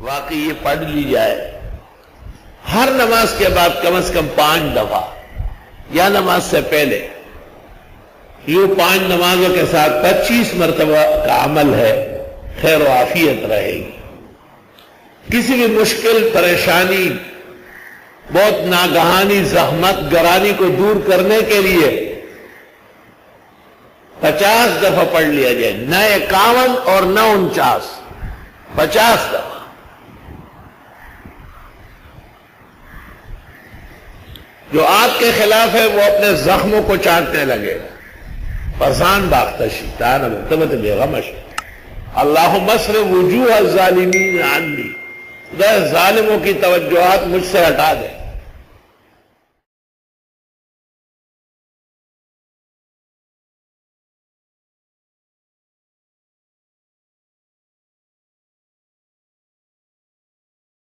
واقعی یہ پڑھ لی جائے ہر نماز کے بعد کم از کم 5 دفعہ یا نماز سے پہلے، یوں 5 نمازوں کے ساتھ 25 مرتبہ کا عمل ہے، خیر و عافیت رہے گی۔ کسی بھی مشکل، پریشانی، بہت ناگہانی زحمت گرانی کو دور کرنے کے لیے 50 دفعہ پڑھ لیا جائے، نہ 51 اور نہ 49، 50 دفعہ۔ جو آپ کے خلاف ہے وہ اپنے زخموں کو چاٹنے لگے گا۔ فَرْزَانْ بَاخْتَشِ تَعَانَ مُرْتَبَتِ بِغَمَشِ اللہم اصرف وجوہ الظالمین عنی، ظالموں کی توجہات مجھ سے ہٹا دے۔